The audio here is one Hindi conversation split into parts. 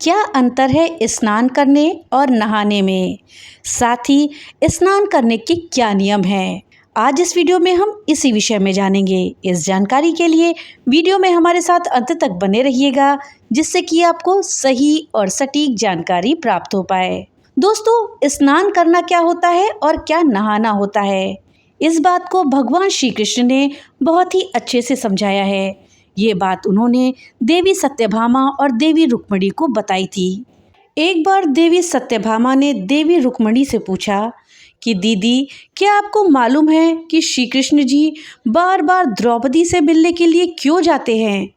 क्या अंतर है स्नान करने और नहाने में? साथ ही स्नान करने के क्या नियम हैं? आज इस वीडियो में हम इसी विषय में जानेंगे। इस जानकारी के लिए वीडियो में हमारे साथ अंत तक बने रहिएगा, जिससे कि आपको सही और सटीक जानकारी प्राप्त हो पाए। दोस्तों, स्नान करना क्या होता है और क्या नहाना होता है, इस बात को भगवान श्री कृष्ण ने बहुत ही अच्छे से समझाया है। ये बात उन्होंने देवी सत्यभामा और देवी रुक्मिणी को बताई थी। एक बार देवी सत्यभामा ने देवी रुक्मिणी से पूछा कि दीदी, क्या आपको मालूम है कि श्री कृष्ण जी बार बार द्रौपदी से मिलने के लिए क्यों जाते हैं?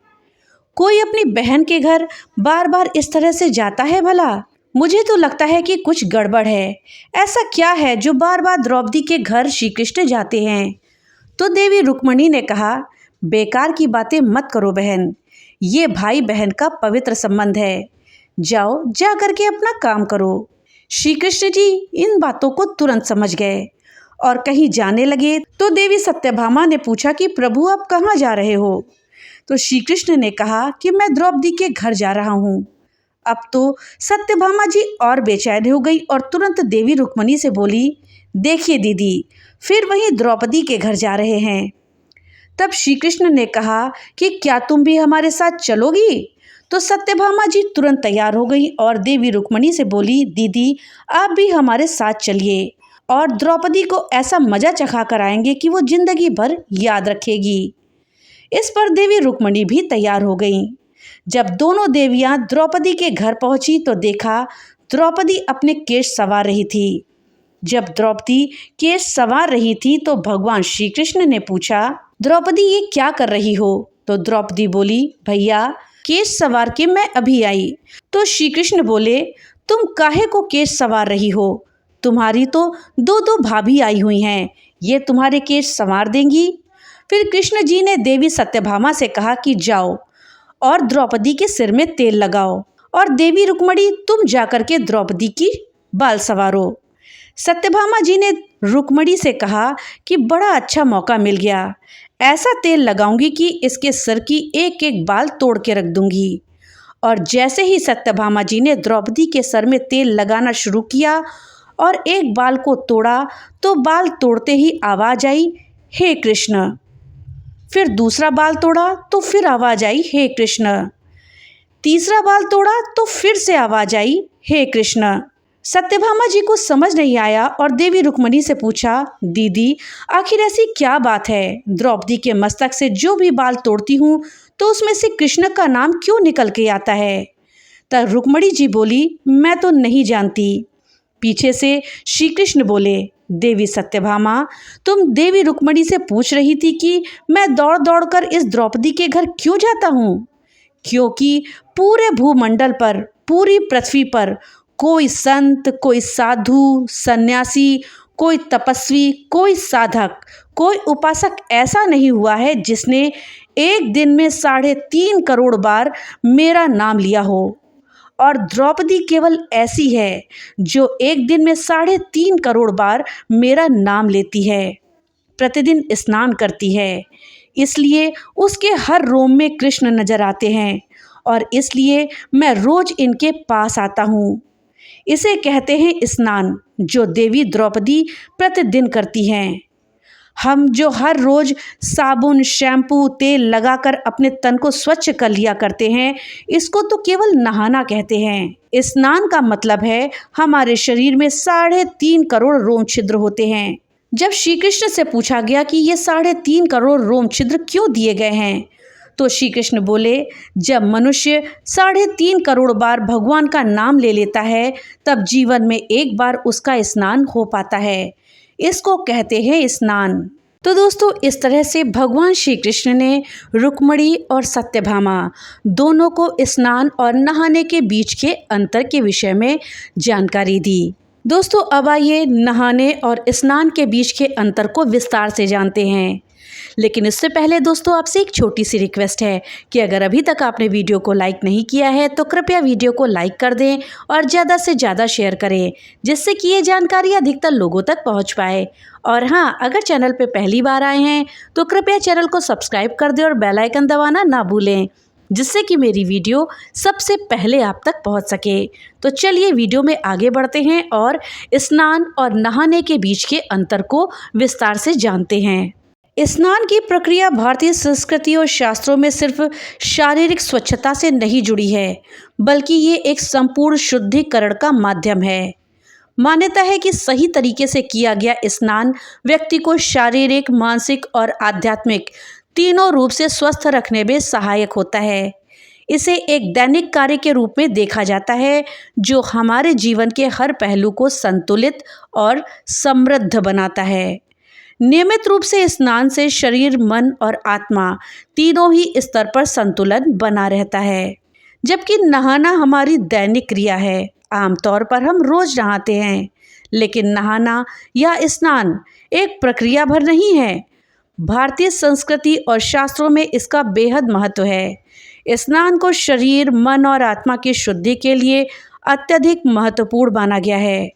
कोई अपनी बहन के घर बार बार इस तरह से जाता है भला? मुझे तो लगता है कि कुछ गड़बड़ है। ऐसा क्या है जो बार बार द्रौपदी के घर श्री कृष्ण जाते हैं? तो देवी रुक्मिणी ने कहा, बेकार की बातें मत करो बहन, ये भाई बहन का पवित्र संबंध है। जाओ, जा करके अपना काम करो। श्री कृष्ण जी इन बातों को तुरंत समझ गए और कहीं जाने लगे तो देवी सत्यभामा ने पूछा कि प्रभु, आप कहाँ जा रहे हो? तो श्री कृष्ण ने कहा कि मैं द्रौपदी के घर जा रहा हूँ। अब तो सत्यभामा जी और बेचैन हो गई और तुरंत देवी रुक्मिणी से बोली, देखिए दीदी, फिर वहीं द्रौपदी के घर जा रहे हैं। तब श्री कृष्ण ने कहा कि क्या तुम भी हमारे साथ चलोगी? तो सत्यभामा जी तुरंत तैयार हो गई और देवी रुक्मिणी से बोली, दीदी, आप भी हमारे साथ चलिए और द्रौपदी को ऐसा मजा चखा कर आएंगे कि वो जिंदगी भर याद रखेगी। इस पर देवी रुक्मिणी भी तैयार हो गईं। जब दोनों देवियां द्रौपदी के घर पहुंची तो देखा द्रौपदी अपने केश संवार रही थी। जब द्रौपदी केश संवार रही थी तो भगवान श्री कृष्ण ने पूछा, द्रौपदी, ये क्या कर रही हो? तो द्रौपदी बोली, भैया, केश संवार के मैं अभी आई। तो श्री कृष्ण बोले, तुम काहे को केश संवार रही हो? तुम्हारी तो दो दो भाभी आई हुई हैं, ये तुम्हारे केश संवार देंगी? फिर कृष्ण जी ने देवी सत्यभामा से कहा कि जाओ और द्रौपदी के सिर में तेल लगाओ, और देवी रुक्मिणी, तुम जाकर के द्रौपदी की बाल संवारो। सत्यभामा जी ने रुक्मिणी से कहा कि बड़ा अच्छा मौका मिल गया, ऐसा तेल लगाऊंगी कि इसके सिर की एक एक बाल तोड़ के रख दूंगी। और जैसे ही सत्यभामा जी ने द्रौपदी के सर में तेल लगाना शुरू किया और एक बाल को तोड़ा तो बाल तोड़ते ही आवाज आई, हे कृष्ण। फिर दूसरा बाल तोड़ा तो फिर आवाज आई, हे कृष्ण। तीसरा बाल तोड़ा तो फिर से आवाज आई, हे कृष्ण। सत्यभामा जी को समझ नहीं आया और देवी रुक्मिणी से पूछा, दीदी, आखिर ऐसी क्या बात है? द्रौपदी के मस्तक से जो भी बाल तोड़ती हूँ तो उसमें से कृष्ण का नाम क्यों निकल के आता है? तब रुक्मिणी जी बोली, मैं तो नहीं जानती। पीछे से श्री कृष्ण बोले, देवी सत्यभामा, तुम देवी रुक्मिणी से पूछ रही थी कि मैं दौड़ दौड़ कर इस द्रौपदी के घर क्यों जाता हूँ? क्योंकि पूरे भूमंडल पर, पूरी पृथ्वी पर कोई संत, कोई साधु, सन्यासी, कोई तपस्वी, कोई साधक, कोई उपासक ऐसा नहीं हुआ है जिसने एक दिन में 3.5 करोड़ बार मेरा नाम लिया हो। और द्रौपदी केवल ऐसी है जो एक दिन में 3.5 करोड़ बार मेरा नाम लेती है, प्रतिदिन स्नान करती है, इसलिए उसके हर रोम में कृष्ण नजर आते हैं और इसलिए मैं रोज इनके पास आता हूँ। इसे कहते हैं स्नान, जो देवी द्रौपदी प्रतिदिन करती हैं। हम जो हर रोज साबुन, शैम्पू, तेल लगाकर अपने तन को स्वच्छ कर लिया करते हैं, इसको तो केवल नहाना कहते हैं। स्नान का मतलब है हमारे शरीर में 3.5 करोड़ रोम छिद्र होते हैं। जब श्री कृष्ण से पूछा गया कि ये 3.5 करोड़ रोम छिद्र क्यों दिए गए हैं, तो श्री कृष्ण बोले, जब मनुष्य 3.5 करोड़ बार भगवान का नाम ले लेता है तब जीवन में एक बार उसका स्नान हो पाता है। इसको कहते हैं स्नान। तो दोस्तों, इस तरह से भगवान श्री कृष्ण ने रुक्मिणी और सत्यभामा दोनों को स्नान और नहाने के बीच के अंतर के विषय में जानकारी दी। दोस्तों, अब आइए नहाने और स्नान के बीच के अंतर को विस्तार से जानते हैं। लेकिन इससे पहले दोस्तों, आपसे एक छोटी सी रिक्वेस्ट है कि अगर अभी तक आपने वीडियो को लाइक नहीं किया है तो कृपया वीडियो को लाइक कर दें और ज़्यादा से ज़्यादा शेयर करें, जिससे कि ये जानकारी अधिकतर लोगों तक पहुंच पाए। और हाँ, अगर चैनल पे पहली बार आए हैं तो कृपया चैनल को सब्सक्राइब कर दें और बेल आइकन दबाना ना भूलें, जिससे कि मेरी वीडियो सबसे पहले आप तक पहुंच सके। तो चलिए वीडियो में आगे बढ़ते हैं और स्नान और नहाने के बीच के अंतर को विस्तार से जानते हैं। स्नान की प्रक्रिया भारतीय संस्कृति और शास्त्रों में सिर्फ शारीरिक स्वच्छता से नहीं जुड़ी है, बल्कि ये एक संपूर्ण शुद्धिकरण का माध्यम है। मान्यता है कि सही तरीके से किया गया स्नान व्यक्ति को शारीरिक, मानसिक और आध्यात्मिक तीनों रूप से स्वस्थ रखने में सहायक होता है। इसे एक दैनिक कार्य के रूप में देखा जाता है जो हमारे जीवन के हर पहलू को संतुलित और समृद्ध बनाता है। नियमित रूप से स्नान से शरीर, मन और आत्मा तीनों ही स्तर पर संतुलन बना रहता है, जबकि नहाना हमारी दैनिक क्रिया है। आमतौर पर हम रोज नहाते हैं, लेकिन नहाना या स्नान एक प्रक्रिया भर नहीं है। भारतीय संस्कृति और शास्त्रों में इसका बेहद महत्व है। स्नान को शरीर, मन और आत्मा की शुद्धि के लिए अत्यधिक महत्वपूर्ण माना गया है।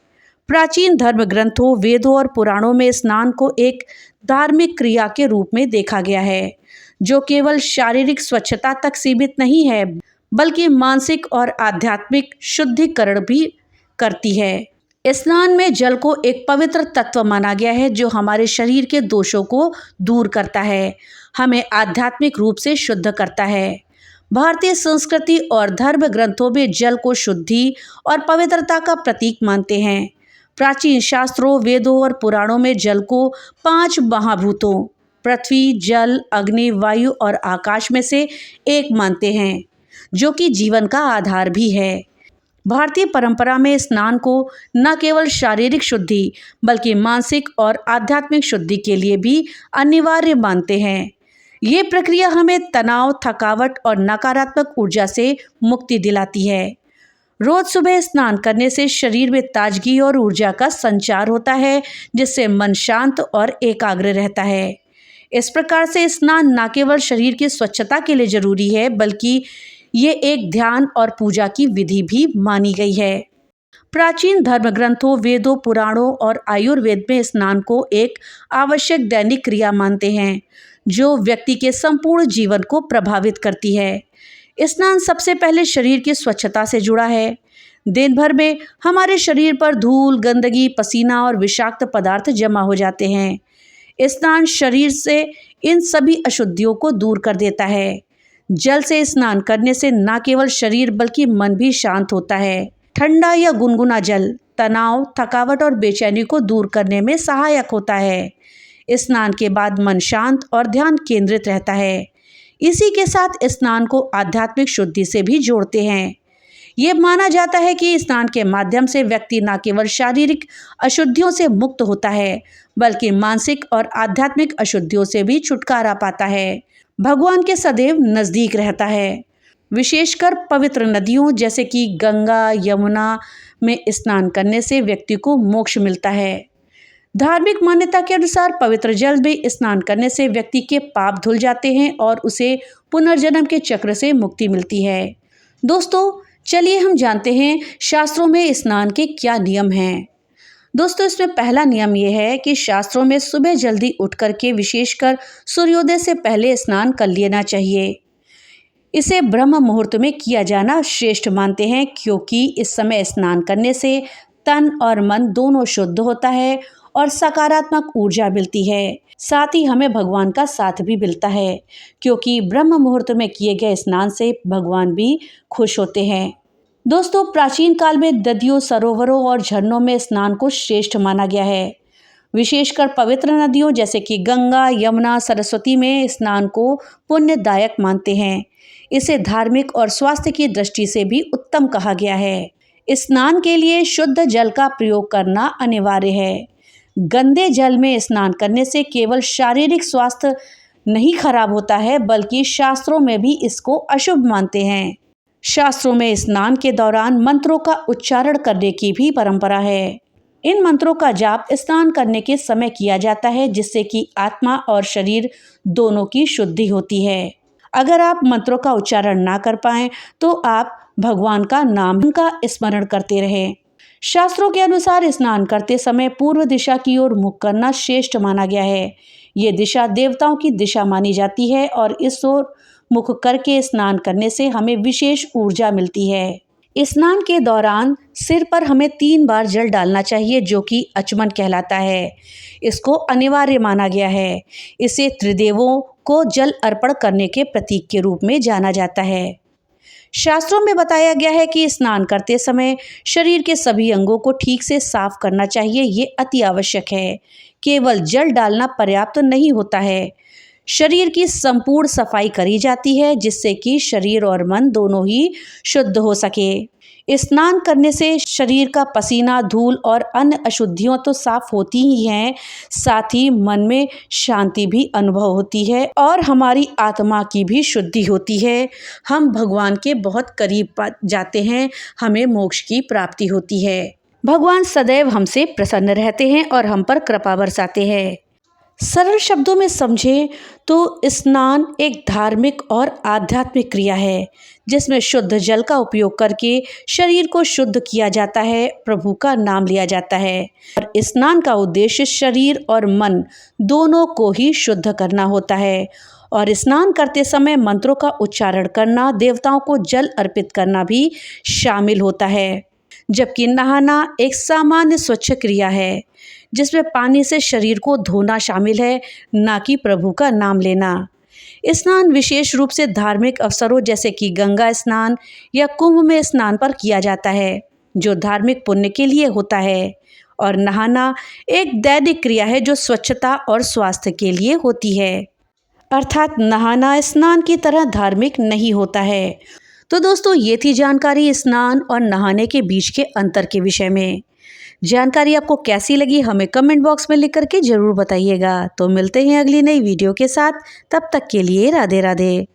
प्राचीन धर्म ग्रंथों, वेदों और पुराणों में स्नान को एक धार्मिक क्रिया के रूप में देखा गया है, जो केवल शारीरिक स्वच्छता तक सीमित नहीं है, बल्कि मानसिक और आध्यात्मिक शुद्धिकरण भी करती है। स्नान में जल को एक पवित्र तत्व माना गया है जो हमारे शरीर के दोषों को दूर करता है, हमें आध्यात्मिक रूप से शुद्ध करता है। भारतीय संस्कृति और धर्म ग्रंथों में जल को शुद्धि और पवित्रता का प्रतीक मानते हैं। प्राचीन शास्त्रों, वेदों और पुराणों में जल को 5 महाभूतों पृथ्वी, जल, अग्नि, वायु और आकाश में से एक मानते हैं, जो कि जीवन का आधार भी है। भारतीय परंपरा में स्नान को न केवल शारीरिक शुद्धि बल्कि मानसिक और आध्यात्मिक शुद्धि के लिए भी अनिवार्य मानते हैं। ये प्रक्रिया हमें तनाव, थकावट और नकारात्मक ऊर्जा से मुक्ति दिलाती है। रोज सुबह स्नान करने से शरीर में ताजगी और ऊर्जा का संचार होता है, जिससे मन शांत और एकाग्र रहता है। इस प्रकार से स्नान न केवल शरीर की स्वच्छता के लिए जरूरी है, बल्कि ये एक ध्यान और पूजा की विधि भी मानी गई है। प्राचीन धर्म ग्रंथों, वेदों, पुराणों और आयुर्वेद में स्नान को एक आवश्यक दैनिक क्रिया मानते हैं, जो व्यक्ति के संपूर्ण जीवन को प्रभावित करती है। स्नान सबसे पहले शरीर की स्वच्छता से जुड़ा है। दिन भर में हमारे शरीर पर धूल, गंदगी, पसीना और विषाक्त पदार्थ जमा हो जाते हैं। स्नान शरीर से इन सभी अशुद्धियों को दूर कर देता है। जल से स्नान करने से न केवल शरीर बल्कि मन भी शांत होता है। ठंडा या गुनगुना जल तनाव, थकावट और बेचैनी को दूर करने में सहायक होता है। स्नान के बाद मन शांत और ध्यान केंद्रित रहता है। इसी के साथ स्नान को आध्यात्मिक शुद्धि से भी जोड़ते हैं। ये माना जाता है कि स्नान के माध्यम से व्यक्ति न केवल शारीरिक अशुद्धियों से मुक्त होता है, बल्कि मानसिक और आध्यात्मिक अशुद्धियों से भी छुटकारा पाता है, भगवान के सदैव नजदीक रहता है। विशेषकर पवित्र नदियों जैसे कि गंगा, यमुना में स्नान करने से व्यक्ति को मोक्ष मिलता है। धार्मिक मान्यता के अनुसार पवित्र जल में स्नान करने से व्यक्ति के पाप धुल जाते हैं और उसे पुनर्जन्म के चक्र से मुक्ति मिलती है। दोस्तों, चलिए हम जानते हैं शास्त्रों में स्नान के क्या नियम हैं। दोस्तों, इसमें पहला नियम यह है कि शास्त्रों में सुबह जल्दी उठ करके विशेषकर सूर्योदय से पहले स्नान कर लेना चाहिए। इसे ब्रह्म मुहूर्त में किया जाना श्रेष्ठ मानते हैं, क्योंकि इस समय स्नान करने से तन और मन दोनों शुद्ध होता है और सकारात्मक ऊर्जा मिलती है। साथ ही हमें भगवान का साथ भी मिलता है, क्योंकि ब्रह्म मुहूर्त में किए गए स्नान से भगवान भी खुश होते हैं। दोस्तों, प्राचीन काल में नदियों, सरोवरों और झरनों में स्नान को श्रेष्ठ माना गया है। विशेषकर पवित्र नदियों जैसे कि गंगा, यमुना, सरस्वती में स्नान को पुण्यदायक मानते हैं। इसे धार्मिक और स्वास्थ्य की दृष्टि से भी उत्तम कहा गया है। स्नान के लिए शुद्ध जल का प्रयोग करना अनिवार्य है। गंदे जल में स्नान करने से केवल शारीरिक स्वास्थ्य नहीं खराब होता है, बल्कि शास्त्रों में भी इसको अशुभ मानते हैं। शास्त्रों में स्नान के दौरान मंत्रों का उच्चारण करने की भी परंपरा है। इन मंत्रों का जाप स्नान करने के समय किया जाता है, जिससे कि आत्मा और शरीर दोनों की शुद्धि होती है। अगर आप मंत्रों का उच्चारण ना कर पाएं तो आप भगवान का नाम का स्मरण करते रहें। शास्त्रों के अनुसार स्नान करते समय पूर्व दिशा की ओर मुख करना श्रेष्ठ माना गया है। ये दिशा देवताओं की दिशा मानी जाती है और इस ओर मुख करके स्नान करने से हमें विशेष ऊर्जा मिलती है। स्नान के दौरान सिर पर हमें 3 बार जल डालना चाहिए, जो कि अचमन कहलाता है। इसको अनिवार्य माना गया है। इसे त्रिदेवों को जल अर्पण करने के प्रतीक के रूप में जाना जाता है। शास्त्रों में बताया गया है कि स्नान करते समय शरीर के सभी अंगों को ठीक से साफ करना चाहिए। ये अति आवश्यक है। केवल जल डालना पर्याप्त नहीं होता है। शरीर की संपूर्ण सफाई करी जाती है, जिससे कि शरीर और मन दोनों ही शुद्ध हो सके। स्नान करने से शरीर का पसीना, धूल और अन्य अशुद्धियां तो साफ होती ही हैं, साथ ही मन में शांति भी अनुभव होती है और हमारी आत्मा की भी शुद्धि होती है। हम भगवान के बहुत करीब जाते हैं, हमें मोक्ष की प्राप्ति होती है। भगवान सदैव हमसे प्रसन्न रहते हैं और हम पर कृपा बरसाते हैं। सरल शब्दों में समझें तो स्नान एक धार्मिक और आध्यात्मिक क्रिया है, जिसमें शुद्ध जल का उपयोग करके शरीर को शुद्ध किया जाता है, प्रभु का नाम लिया जाता है। और स्नान का उद्देश्य शरीर और मन दोनों को ही शुद्ध करना होता है। और स्नान करते समय मंत्रों का उच्चारण करना, देवताओं को जल अर्पित करना भी शामिल होता है। जबकि नहाना एक सामान्य स्वच्छ क्रिया है, जिसमें पानी से शरीर को धोना शामिल है, ना कि प्रभु का नाम लेना। स्नान विशेष रूप से धार्मिक अवसरों जैसे कि गंगा स्नान या कुंभ में स्नान पर किया जाता है, जो धार्मिक पुण्य के लिए होता है। और नहाना एक दैनिक क्रिया है, जो स्वच्छता और स्वास्थ्य के लिए होती है। अर्थात नहाना स्नान की तरह धार्मिक नहीं होता है। तो दोस्तों, ये थी जानकारी स्नान और नहाने के बीच के अंतर के विषय में। जानकारी आपको कैसी लगी हमें कमेंट बॉक्स में लिख करके ज़रूर बताइएगा। तो मिलते हैं अगली नई वीडियो के साथ। तब तक के लिए राधे राधे।